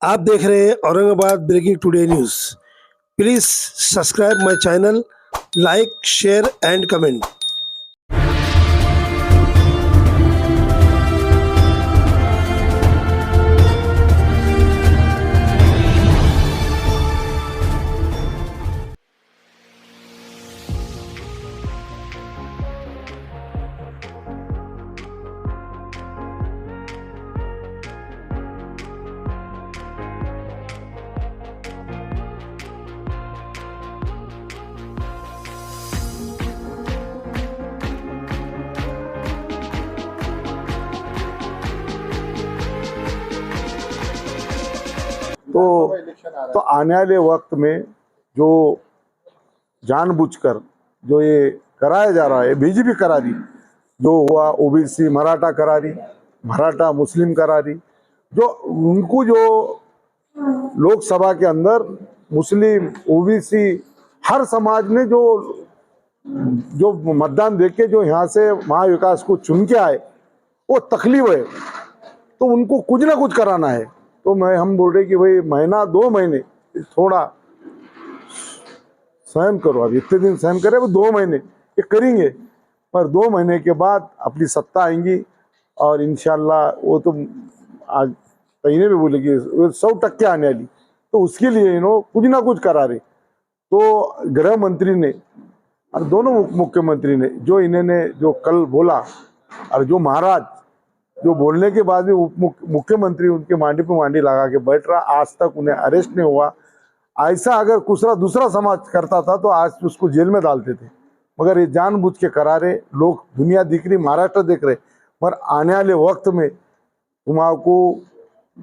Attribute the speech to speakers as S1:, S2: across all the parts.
S1: आप देख रहे हैं Aurangabad breaking today news. Please subscribe my channel, like share and comment.
S2: तो आने वाले वक्त में जो जानबूझकर जो ये कराया जा रहा है, बीजेपी करा रही, जो हुआ ओबीसी मराठा करा रही, मराठा मुस्लिम करा रही, जो उनको जो लोकसभा के अंदर मुस्लिम ओबीसी हर समाज ने जो जो मतदान देके जो यहाँ से महाविकास को चुन के आए, वो तकलीफ है, तो उनको कुछ ना कुछ कराना है। तो हम बोल रहे कि भाई महीना 2 महीने थोड़ा सहन करो। अब इतने दिन सहन करे, वो 2 महीने ये करेंगे, पर 2 महीने के बाद अपनी सत्ता आएंगी और इंशाल्लाह वो तो आज महीने में बोलेगी 100% आने वाली। तो उसके लिए इन्हों कुछ ना कुछ करा रहे। तो गृह मंत्री ने और दोनों मुख्यमंत्री ने जो इन्होंने जो कल बोला, और जो महाराज जो बोलने के बाद भी मुख्यमंत्री उनके मांडी पे मांडी लगा के बैठ रहा, आज तक उन्हें अरेस्ट नहीं हुआ। ऐसा अगर दूसरा समाज करता था तो आज उसको जेल में डालते थे, मगर ये जानबूझ के करा रहे। लोग दुनिया दिख रही, महाराष्ट्र देख रहे, पर आने वाले वक्त में तुम्हारा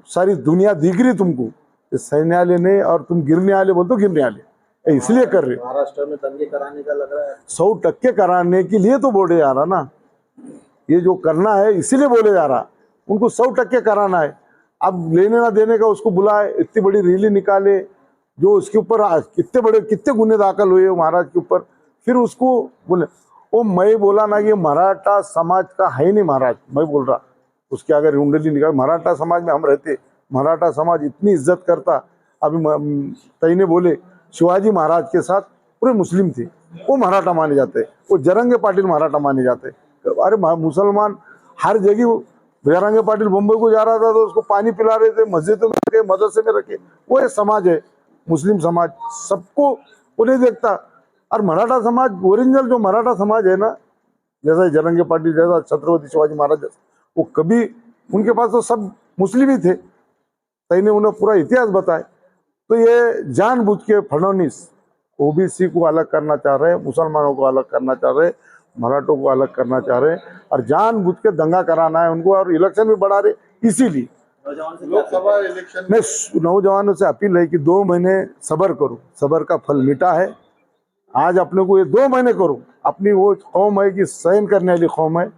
S2: सारी दुनिया दिख रही तुमको, सहने वाले नहीं और तुम गिरने वाले बोल तो गिरने वाले, इसलिए कर रहे।
S3: महाराष्ट्र में दंगे कराने का लग रहा है,
S2: 100% कराने के लिए तो बोले जा रहा ना, ये जो करना है इसीलिए बोले जा रहा, उनको 100% कराना है। अब लेने ना देने का उसको बुलाए, इतनी बड़ी रैली निकाले, जो उसके ऊपर कितने गुने दाखिल हुए महाराज के ऊपर, फिर उसको बोले। वो मैं बोला ना कि मराठा समाज का है नहीं महाराज, मैं बोल रहा उसके अगर कुंडली निकाल, मराठा समाज में हम रहते, मराठा समाज इतनी इज्जत करता। अभी तई ने बोले शिवाजी महाराज के साथ पूरे मुस्लिम थे, वो मराठा माने जाते, वो जरंगे पाटिल मराठा माने जाते। अरे मुसलमान हर जगह, जरंगे पाटिल मुंबई को जा रहा था तो उसको पानी पिला रहे थे, मस्जिद में रखे, मदरसे में रखे। वो एक समाज है, मुस्लिम समाज, सबको वो नहीं देखता। और मराठा समाज ओरिजिनल जो मराठा समाज है ना, जैसा जरंगे पाटिल जैसा छत्रपति शिवाजी महाराज जैसा, वो कभी उनके पास तो सब मुस्लिम ही थे। तई ने उन्हें पूरा इतिहास बताया। तो ये जानबूझ के फडणवीस ओबीसी को अलग करना चाह रहे, मुसलमानों को अलग करना चाह रहे, मराठों को अलग करना चाह रहे, और जानबूझ के दंगा कराना है उनको, और इलेक्शन भी बढ़ा रहे। इसीलिए
S3: लोकसभा इलेक्शन
S2: में नौजवानों से अपील है कि 2 महीने सब्र करो, सब्र का फल मीठा है। आज अपने को ये 2 महीने करो, अपनी वो कौम है कि सहन करने वाली कौम है,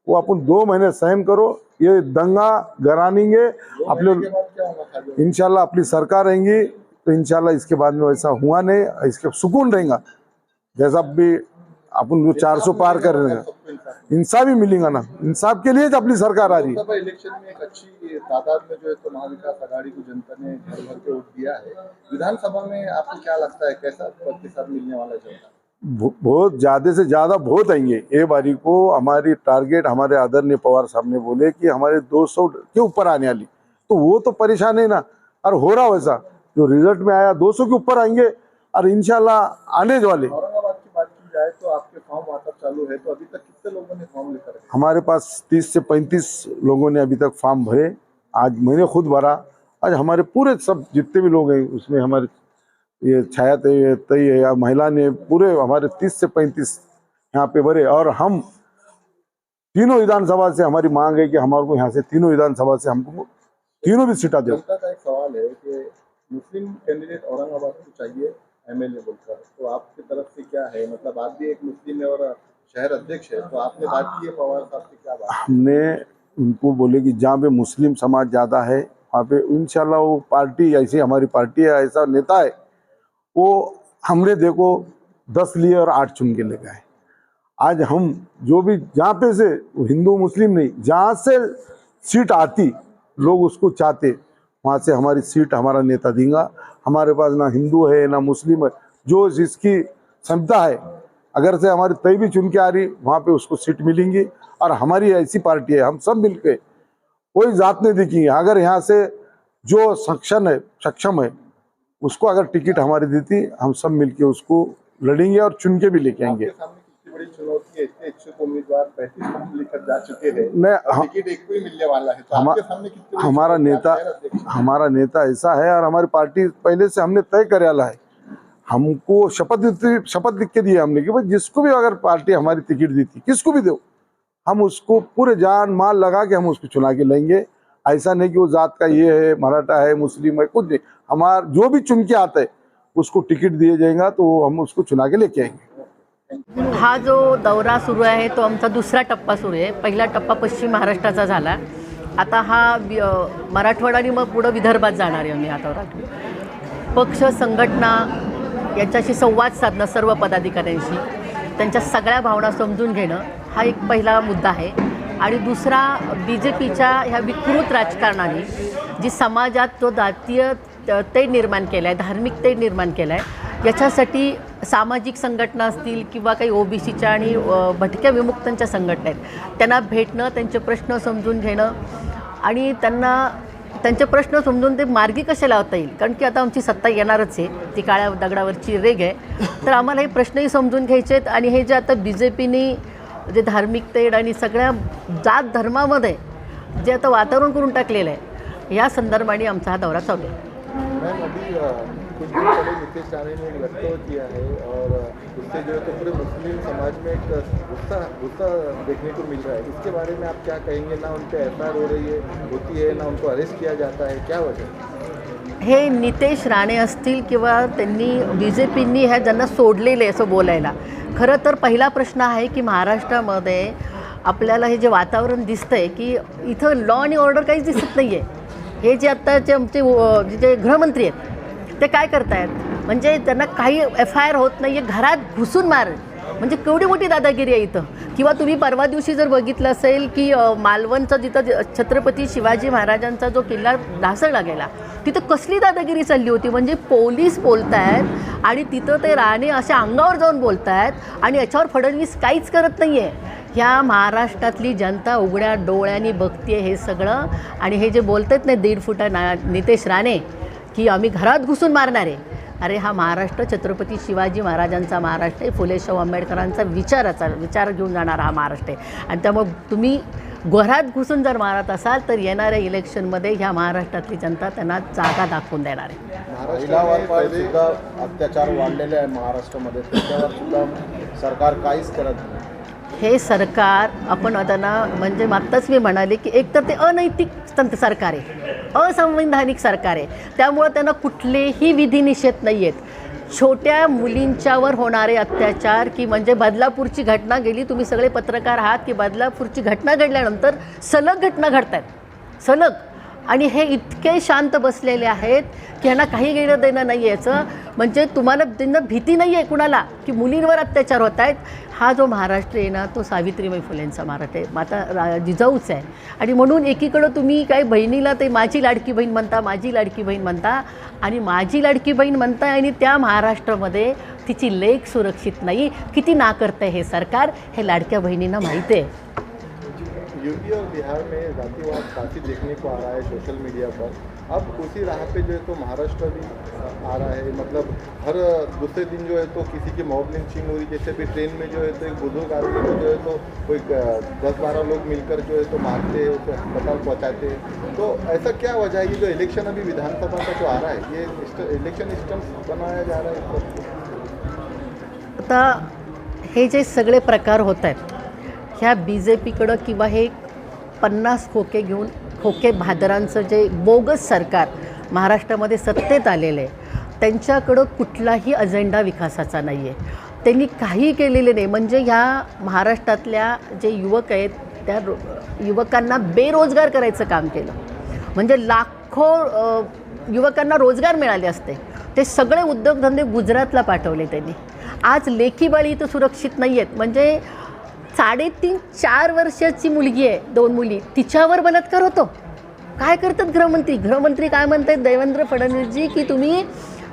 S2: वो अपन 2 महीने सहन करो। ये दंगा गरानेंगे अपने, इंशाल्लाह अपनी सरकार रहेंगी तो इंशाल्लाह इसके बाद में वैसा हुआ नहीं, इसके सुकून रहेगा। जैसा भी अपन जो 400 पार कर रहे हैं, इंसाफ भी मिलेगा ना, इंसाफ के लिए अपनी सरकार आ रही है।
S3: लोकसभा इलेक्शन में एक अच्छी तादाद में जो है तो महाविकास आघाड़ी को जनता ने घर भर के वोट दिया है। विधानसभा में आपको क्या लगता है कैसा प्रतिशत मिलने वाला जनता?
S2: बहुत ज्यादा से ज्यादा वोट आएंगे ये बारी को। हमारी टारगेट, हमारे आदरणीय पवार साहब ने बोले कि हमारे 200 के ऊपर आने वाली, तो वो तो परेशान है ना, और हो रहा वैसा। जो रिजल्ट में आया 200 के ऊपर आएंगे, और इंशाल्लाह आने वाले।
S3: औरंगाबाद की बात की जाए तो आपके फॉर्म वाटप चालू है, तो अभी तक कितने लोगों ने फॉर्म लेकर?
S2: हमारे पास 30 से 35 लोगों ने अभी तक फॉर्म भरे। आज मैंने खुद भरा। आज हमारे पूरे सब जितने भी लोग हैं उसमें हमारे ये छाया तई है या महिला ने, पूरे हमारे 30 से 35 यहाँ पे भरे। और हम तीनों विधानसभा से हमारी मांग है कि हमारे को यहाँ से तीनों विधानसभा से हमको तीनों भी सीटा दो।
S3: जनता का एक सवाल है कि मुस्लिम कैंडिडेट औरंगाबाद को चाहिए एमएलए बोलकर, तो आपकी तरफ से क्या है? मतलब आप भी एक मुस्लिम है और शहर अध्यक्ष है, तो आपने बात की है पवार साहब से, क्या बात?
S2: हमने उनको बोले कि जहाँ पे मुस्लिम समाज ज़्यादा है वहाँ पे इंशाल्लाह वो पार्टी, ऐसी हमारी पार्टी है, ऐसा नेता है, वो हमने देखो 10 लिए और 8 चुन के ले गए। आज हम जो भी जहाँ पे से हिंदू मुस्लिम नहीं, जहाँ से सीट आती लोग उसको चाहते, वहाँ से हमारी सीट हमारा नेता देगा। हमारे पास ना हिंदू है ना मुस्लिम है, जो जिसकी क्षमता है अगर से हमारी तय भी चुन के आ रही वहाँ पे उसको सीट मिलेंगी। और हमारी ऐसी पार्टी है, हम सब मिलके, कोई जात नहीं दिखी। अगर यहाँ से जो सक्षम है उसको अगर टिकट हमारी देती, हम सब मिलके उसको लड़ेंगे और चुन के भी लेके आएंगे।
S3: आपके सामने कितनी बड़ी चुनौती है, इतने इच्छुक उम्मीदवार 35 फॉर्म लेकर जा चुके हैं, टिकट एक को ही मिलने वाला है, तो आपके सामने कितनी बड़ी
S2: हमारा
S3: चुनौती है?
S2: नेता
S3: आप शहर अध्यक्ष हैं।
S2: हमारा नेता ऐसा है और हमारी पार्टी पहले से हमने तय करेला है। हमको शपथ लिख के दिए हमने कि भाई जिसको भी अगर पार्टी हमारी टिकट देती, किसको भी दो, हम उसको पूरे जान माल लगा के हम उसको चुना के लेंगे। ऐसा नहीं कि वो जात का ये है, मराठा है, मुस्लिम है, कुछ नहीं। हमारा जो भी चुन के आता है उसको टिकट दिया जाएगा, तो हम उसको चुना के लेके आएंगे।
S4: हा जो दौरा सुरू आहे तो आमचा दुसरा टप्पा सुरू आहे। पहिला टप्पा पश्चिम महाराष्ट्राचा झाला, आता हा मराठवाडा आणि मग पुढं विदर्भात जाणार आहे आम्ही हा दौरा। पक्ष संघटना यांच्याशी संवाद साधणं, सर्व पदाधिकाऱ्यांशी त्यांच्या सगळ्या भावना समजून घेणं हा एक पहिला मुद्दा आहे। आणि दुसरा, BJPच्या ह्या विकृत राजकारणाने जी समाजात तो जातीय तेढ निर्माण केला आहे, धार्मिक तेढ निर्माण केला आहे, याच्यासाठी सामाजिक संघटना असतील किंवा काही OBCच्या आणि भटक्या विमुक्तांच्या संघटना आहेत, त्यांना भेटणं, त्यांचे प्रश्न समजून घेणं आणि त्यांचे प्रश्न समजून ते मार्गी कसे लावता येईल, कारण की आता आमची सत्ता येणारच आहे, ती काळ्या दगडावरची रेघ आहे। तर आम्हाला हे प्रश्नही समजून घ्यायचे आहेत आणि हे जे आता BJPने जे धार्मिक तेढ आणि सगळ्या जात धर्मामध्ये जे आता वातावरण करून टाकलेलं आहे, या संदर्भाने आमचा हा दौरा चालू आहे।
S3: मैम, अभी कुछ दिन पहले नीतीश राणे ने एक वक्तव्य किया है और उससे जो है तो पूरे मुस्लिम समाज में एक गुस्सा देखने को मिल रहा है, इसके बारे में आप क्या कहेंगे? ना उन पर FIR होती है, ना उनको अरेस्ट किया जाता है, क्या वजह?
S4: हे नितेश राणे असतील किंवा त्यांनी BJPनी ह्या ज्यांना सोडलेले असं बोलायला, खरं तर पहिला प्रश्न आहे की महाराष्ट्रामध्ये आपल्याला हे जे वातावरण दिसतं आहे की इथं लॉ आणि ऑर्डर काहीच दिसत नाही आहे। हे जे आत्ताचे आमचे जे गृहमंत्री आहेत ते काय करतायत, म्हणजे त्यांना काही FIR होत नाही आहे, घरात घुसून मार, म्हणजे केवढी मोठी दादागिरी आहे इथं। किंवा तुम्ही परवा दिवशी जर बघितलं असेल की मालवणचं जिथं छत्रपती शिवाजी महाराजांचा जो किल्ला ढासळला गेला, तिथं कसली दादागिरी चालली होती, म्हणजे पोलीस बोलत आहेत आणि तिथं ते राणे अशा अंगावर जाऊन बोलत आहेत आणि याच्यावर फडणवीस काहीच करत नाही आहे। ह्या महाराष्ट्रातली जनता उघड्या डोळ्यांनी बघते हे सगळं, आणि हे जे बोलत आहेत ना 1.5 फुटा नितेश राणे की आम्ही घरात घुसून मारणार आहे, अरे हा महाराष्ट्र छत्रपती शिवाजी महाराजांचा महाराष्ट्र आहे, फुले शाहू आंबेडकरांचा विचार घेऊन जाणारा हा महाराष्ट्र आहे। आणि त्यामुळे तुम्ही घरात घुसून जर मारत असाल तर येणाऱ्या इलेक्शनमध्ये ह्या महाराष्ट्रातली जनता त्यांना जागा दाखवून देणार आहे।
S3: महिलांवर सुद्धा अत्याचार वाढलेले आहे महाराष्ट्रामध्ये, त्याच्यावर सुद्धा सरकार काहीच करत नाही।
S4: हे सरकार आपण आता ना, म्हणजे मागताच मी म्हणाले की एक तर ते अनैतिक सरकार आहे, असंवैधानिक सरकार आहे, त्यामुळे त्यांना कुठलेही विधिनिषेध नाही आहेत। छोट्या मुलींच्यावर होणारे अत्याचार, की म्हणजे बदलापूरची घटना गेली, तुम्ही सगळे पत्रकार आहात की बदलापूरची घटना घडल्यानंतर सलग घटना घडत आहेत, सलग, आणि हे इतके शांत बसलेले आहेत की ह्यांना काही घेणं देणं नाही आहे याचं, म्हणजे तुम्हाला त्यांना भीती नाही आहे कुणाला की मुलींवर अत्याचार होत आहेत। हा जो महाराष्ट्र आहे ना तो सावित्रीबाई फुलेंचा महाराष्ट्र आहे, माता जिजाऊच आहे। आणि म्हणून एकीकडं तुम्ही काही बहिणीला ते माझी लाडकी बहीण म्हणता, माझी लाडकी बहीण म्हणता, आणि माझी लाडकी बहीण म्हणताय आणि त्या महाराष्ट्रामध्ये तिची लेक सुरक्षित नाही, किती नाकर्तंय हे सरकार, हे लाडक्या बहिणींना माहिती आहे।
S3: यूपी और बिहार में जातिवाद काफ़ी देखने को आ रहा है सोशल मीडिया पर, अब उसी राह पे जो है तो महाराष्ट्र भी आ रहा है, मतलब हर दूसरे दिन जो है तो किसी की मॉब लिंचिंग हो रही, जैसे भी ट्रेन में जो है तो एक बुजुर्ग आदमी को जो है तो कोई 10-12 लोग मिलकर जो है तो मारते, उसे अस्पताल पहुँचाते हैं। तो ऐसा क्या वजह है? ये जो इलेक्शन अभी विधानसभा का जो आ रहा है, ये इलेक्शन स्टंट बनाया जा रहा है?
S4: आता हे जे सगळे प्रकार होत आहेत ह्या BJPकडं किंवा हे 50 खोके घेऊन खोके भादरांचं जे बोगस सरकार महाराष्ट्रामध्ये सत्तेत आलेलं आहे, त्यांच्याकडं कुठलाही अजेंडा विकासाचा नाही आहे, त्यांनी काही केलेले नाही। म्हणजे ह्या महाराष्ट्रातल्या जे युवक आहेत त्या युवकांना बेरोजगार करायचं काम केलं, म्हणजे लाखो युवकांना रोजगार मिळाले असते, ते सगळे उद्योगधंदे गुजरातला पाठवले त्यांनी। आज लेखीबाळी इथं सुरक्षित नाही आहेत, म्हणजे 3.5-4 वर्षाची मुलगी आहे, 2 मुली, तिच्यावर बलात्कार होतो, काय करतात गृहमंत्री काय म्हणतात देवेंद्र फडणवीसजी की तुम्ही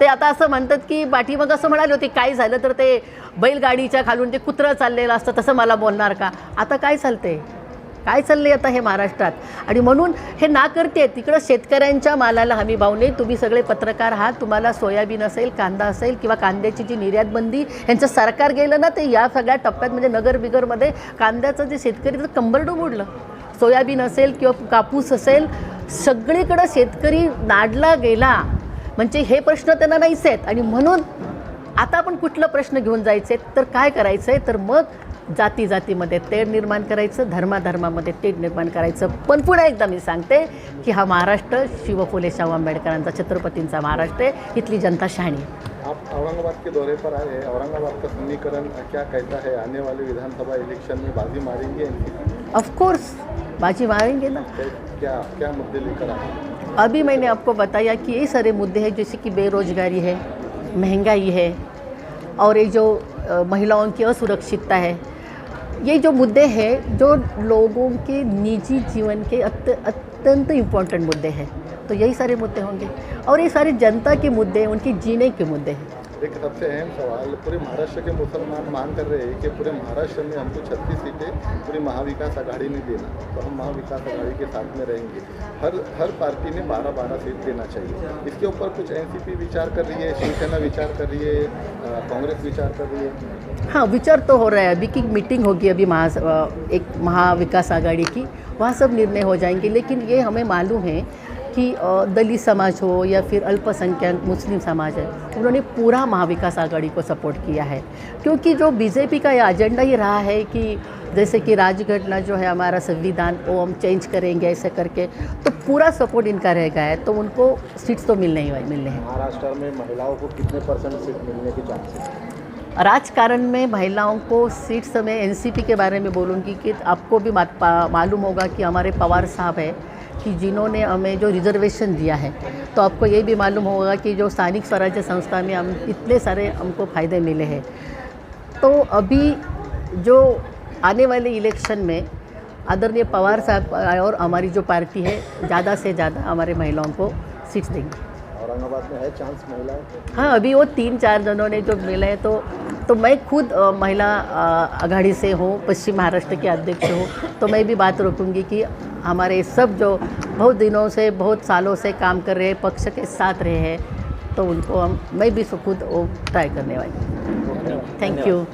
S4: ते आता असं म्हणतात की पाठीमागं असं म्हणाले होते काय झालं तर ते बैलगाडीच्या खालून ते कुत्रं चाललेलं असतं तसं मला बोलणार का. आता काय चाललंय आता हे महाराष्ट्रात. आणि म्हणून हे ना करते तिकडं शेतकऱ्यांच्या मालाला हमी भाव नाही. तुम्ही सगळे पत्रकार आहात, तुम्हाला सोयाबीन असेल, कांदा असेल किंवा कांद्याची जी निर्यात बंदी यांचं सरकार गेलं ना ते या सगळ्या टप्प्यात म्हणजे नगर बिगरमध्ये कांद्याचं जे शेतकरी कंबरडं मोडलं. सोयाबीन असेल किंवा कापूस असेल सगळीकडं शेतकरी नाडला गेला. म्हणजे हे प्रश्न त्यांना नाहीच आहेत. आणि म्हणून आता आपण कुठला प्रश्न घेऊन जायचे तर काय करायचं आहे तर मग जातीमध्ये तेढ निर्माण करायचं, धर्मामध्ये तेढ निर्माण करायचं. पण पुन्हा एकदा मी सांगते की हा महाराष्ट्र शिव फुले शाहू आंबेडकरांचा छत्रपतींचा महाराष्ट्र आहे. इथली जनता शहाणी आहे.
S3: आप औरंगाबाद के दौरे पर आए हैं, औरंगाबाद का समीकरण क्या कहता है, आने वाले विधानसभा इलेक्शन में बाजी मारेंगे?
S4: ऑफ कोर्स बाजी मारेंगे ना.
S3: क्या क्या मुद्दे लेकर आए?
S4: अभी मैंने आपको बताया कि ये सारे मुद्दे हैं जैसे कि बेरोजगारी है, महंगाई है और ये जो महिलाओं की असुरक्षितता है. ये जो मुद्दे हैं जो लोगों के निजी जीवन के अत्यंत इम्पोर्टेंट मुद्दे हैं. तो यही सारे मुद्दे होंगे और ये सारी जनता के मुद्दे हैं, उनकी जीने के मुद्दे हैं.
S3: एक सबसे अहम सवाल, पूरे महाराष्ट्र के मुसलमान मांग कर रहे हैं कि पूरे महाराष्ट्र में हमको 36 सीटें पूरी महाविकास आघाड़ी ने देना, तो हम महाविकास आघाड़ी के साथ में रहेंगे. हर पार्टी ने 12-12 सीट देना चाहिए. इसके ऊपर कुछ एनसीपी विचार कर रही है, शिवसेना विचार कर रही है, कांग्रेस विचार कर रही है.
S4: हाँ, विचार तो हो रहा है. अभी की मीटिंग होगी अभी एक महाविकास आघाड़ी की, वहाँ सब निर्णय हो जाएंगे. लेकिन ये हमें मालूम है कि दलित समाज हो या फिर अल्पसंख्यक मुस्लिम समाज है, उन्होंने पूरा महाविकास आघाड़ी को सपोर्ट किया है. क्योंकि जो बीजेपी का ये एजेंडा ये रहा है कि जैसे कि राजघटना जो है हमारा संविधान वो हम चेंज करेंगे ऐसे करके, तो पूरा सपोर्ट इनका रह गया है. तो उनको सीट्स तो मिलने हैं.
S3: महाराष्ट्र में महिलाओं को कितने % सीट मिलने की चांसेस है?
S4: राजकारण में महिलाओं को सीट्स में एनसीपी के बारे में बोलूँगी कि आपको भी मालूम होगा कि हमारे पवार साहब है कि जिन्होंने हमें जो रिजर्वेशन दिया है, तो आपको ये भी मालूम होगा कि जो स्थानिक स्वराज्य संस्था में हम इतने सारे हमको फ़ायदे मिले हैं. तो अभी जो आने वाले इलेक्शन में आदरणीय पवार साहब और हमारी जो पार्टी है ज़्यादा से ज़्यादा हमारे महिलाओं को सीट्स देंगे.
S3: औरंगाबाद में है चांस महिलाएं?
S4: हाँ, अभी वो 3-4 जनों ने जो मिले हैं तो मैं खुद महिला आघाड़ी से हूँ, पश्चिम महाराष्ट्र के अध्यक्ष हूँ. तो मैं भी बात रखूँगी कि हमारे सब जो बहुत दिनों से बहुत सालों से काम कर रहे हैं पक्ष के साथ रहे हैं, तो उनको मैं भी खुद वो ट्राई करने वाली. Thank you.